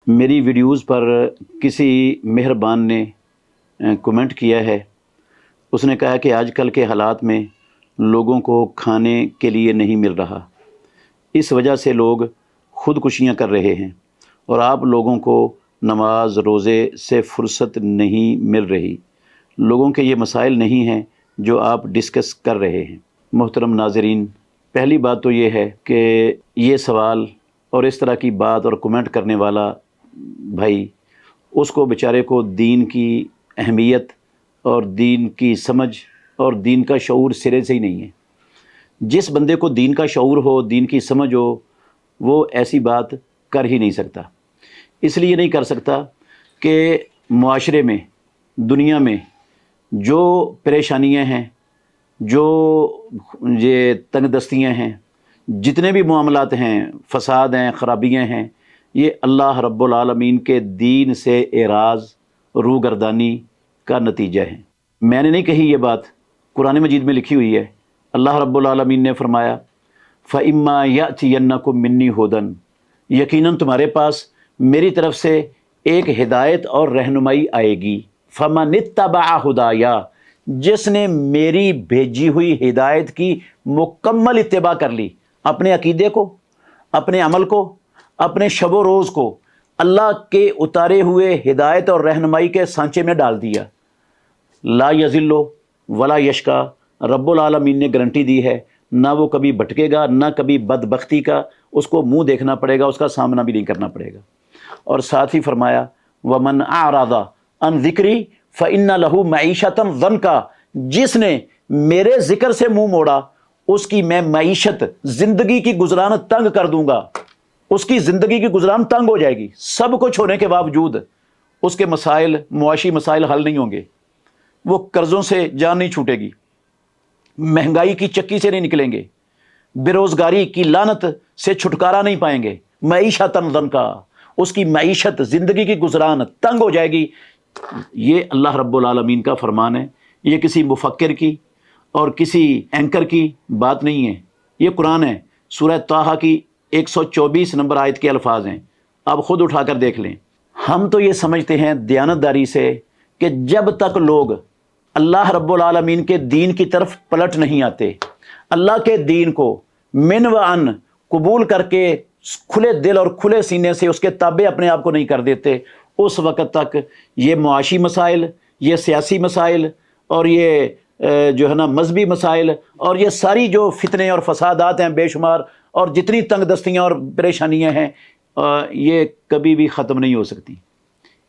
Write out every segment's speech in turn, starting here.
میری ویڈیوز پر کسی مہربان نے کمنٹ کیا ہے۔ اس نے کہا کہ آج کل کے حالات میں لوگوں کو کھانے کے لیے نہیں مل رہا، اس وجہ سے لوگ خودکشیاں کر رہے ہیں اور آپ لوگوں کو نماز روزے سے فرصت نہیں مل رہی۔ لوگوں کے یہ مسائل نہیں ہیں جو آپ ڈسکس کر رہے ہیں۔ محترم ناظرین، پہلی بات تو یہ ہے کہ یہ سوال اور اس طرح کی بات اور کمنٹ کرنے والا بھائی، اس کو بیچارے کو دین کی اہمیت اور دین کی سمجھ اور دین کا شعور سرے سے ہی نہیں ہے۔ جس بندے کو دین کا شعور ہو، دین کی سمجھ ہو، وہ ایسی بات کر ہی نہیں سکتا۔ اس لیے نہیں کر سکتا کہ معاشرے میں، دنیا میں جو پریشانیاں ہیں، جو یہ تنگ دستیاں ہیں، جتنے بھی معاملات ہیں، فساد ہیں، خرابیاں ہیں، یہ اللہ رب العالمین کے دین سے اعراض، روگردانی کا نتیجہ ہے۔ میں نے نہیں کہی یہ بات، قرآن مجید میں لکھی ہوئی ہے۔ اللہ رب العالمین نے فرمایا فَإِمَّا يَأْتِيَنَّكُم مِّنِّي هُدًى، یقیناً تمہارے پاس میری طرف سے ایک ہدایت اور رہنمائی آئے گی۔ فَمَنِ اتَّبَعَ هُدَايَا، جس نے میری بھیجی ہوئی ہدایت کی مکمل اتباع کر لی، اپنے عقیدے کو، اپنے عمل کو، اپنے شب و روز کو اللہ کے اتارے ہوئے ہدایت اور رہنمائی کے سانچے میں ڈال دیا، لا یضل ولا یشقی، رب العالمین نے گارنٹی دی ہے، نہ وہ کبھی بھٹکے گا، نہ کبھی بدبختی کا اس کو منہ دیکھنا پڑے گا، اس کا سامنا بھی نہیں کرنا پڑے گا۔ اور ساتھ ہی فرمایا وَمَنْ أَعْرَضَ عَنْ ذِكْرِي فَإِنَّ لَهُ مَعِيشَةً ضَنْكًا، جس نے میرے ذکر سے منہ موڑا، اس کی میں معیشت، زندگی کی گزران تنگ کر دوں گا، اس کی زندگی کی گزران تنگ ہو جائے گی۔ سب کچھ ہونے کے باوجود اس کے مسائل، معاشی مسائل حل نہیں ہوں گے، وہ قرضوں سے جان نہیں چھوٹے گی، مہنگائی کی چکی سے نہیں نکلیں گے، بے روزگاری کی لعنت سے چھٹکارا نہیں پائیں گے۔ معیشت ضنکا، اس کی معیشت، زندگی کی گزران تنگ ہو جائے گی۔ یہ اللہ رب العالمین کا فرمان ہے، یہ کسی مفکر کی اور کسی اینکر کی بات نہیں ہے، یہ قرآن ہے۔ سورہ طٰہٰ کی 124 نمبر آیت کے الفاظ ہیں، آپ خود اٹھا کر دیکھ لیں۔ ہم تو یہ سمجھتے ہیں دیانتداری سے کہ جب تک لوگ اللہ رب العالمین کے دین کی طرف پلٹ نہیں آتے، اللہ کے دین کو من و ان قبول کر کے کھلے دل اور کھلے سینے سے اس کے تابع اپنے آپ کو نہیں کر دیتے، اس وقت تک یہ معاشی مسائل، یہ سیاسی مسائل اور یہ جو ہے نا مذہبی مسائل اور یہ ساری جو فتنے اور فسادات ہیں بے شمار، اور جتنی تنگ دستیاں اور پریشانیاں ہیں، یہ کبھی بھی ختم نہیں ہو سکتی۔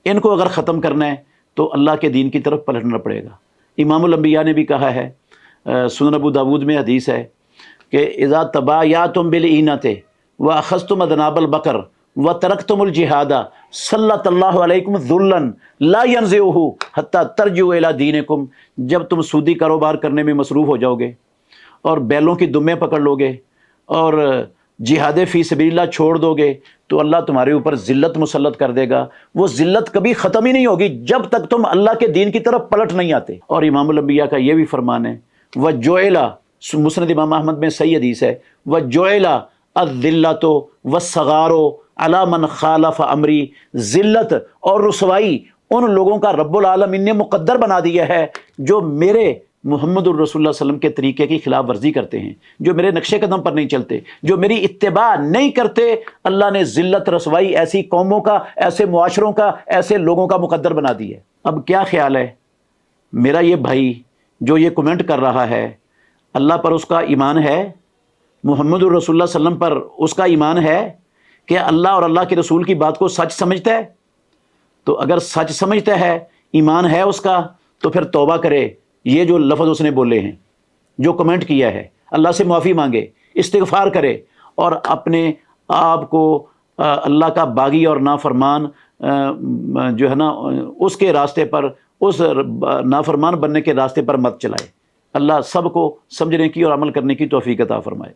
ان کو اگر ختم کرنا ہے تو اللہ کے دین کی طرف پلٹنا پڑے گا۔ امام الانبیاء نے بھی کہا ہے، سنن ابو داود میں حدیث ہے کہ اذا تبایعتم بالعینۃ واخذتم اذناب البقر وترکتم الجہاد سلط اللہ علیکم ذلا لا ینزعہ حتی ترجعوا الی دینکم، جب تم سودی کاروبار کرنے میں مصروف ہو جاؤ گے اور بیلوں کی دمیں پکڑ لو گے اور جہاد فی سبیل اللہ چھوڑ دو گے، تو اللہ تمہارے اوپر ذلت مسلط کر دے گا۔ وہ ذلت کبھی ختم ہی نہیں ہوگی جب تک تم اللہ کے دین کی طرف پلٹ نہیں آتے۔ اور امام الانبیاء کا یہ بھی فرمان ہے، وَجُعِلَ، مسند امام احمد میں صحیح حدیث ہے، وَجُعِلَ الذِّلَّةُ وَالصَّغَارُ عَلَى مَنْ خَالَفَ امری، ذلت اور رسوائی ان لوگوں کا رب العالمین نے مقدر بنا دیا ہے جو میرے محمد الرسول اللہ صلی اللہ علیہ وسلم کے طریقے کی خلاف ورزی کرتے ہیں، جو میرے نقش قدم پر نہیں چلتے، جو میری اتباع نہیں کرتے۔ اللہ نے ذلت، رسوائی ایسی قوموں کا، ایسے معاشروں کا، ایسے لوگوں کا مقدر بنا دی ہے۔ اب کیا خیال ہے میرا یہ بھائی جو یہ کمنٹ کر رہا ہے، اللہ پر اس کا ایمان ہے؟ محمد الرسول اللہ صلی اللہ علیہ وسلم پر اس کا ایمان ہے کہ اللہ اور اللہ کے رسول کی بات کو سچ سمجھتا ہے؟ تو اگر سچ سمجھتا ہے، ایمان ہے اس کا، تو پھر توبہ کرے، یہ جو لفظ اس نے بولے ہیں، جو کمنٹ کیا ہے، اللہ سے معافی مانگے، استغفار کرے اور اپنے آپ کو اللہ کا باغی اور نافرمان جو ہے نا اس کے راستے پر، اس نافرمان بننے کے راستے پر مت چلائے۔ اللہ سب کو سمجھنے کی اور عمل کرنے کی توفیق عطا فرمائے۔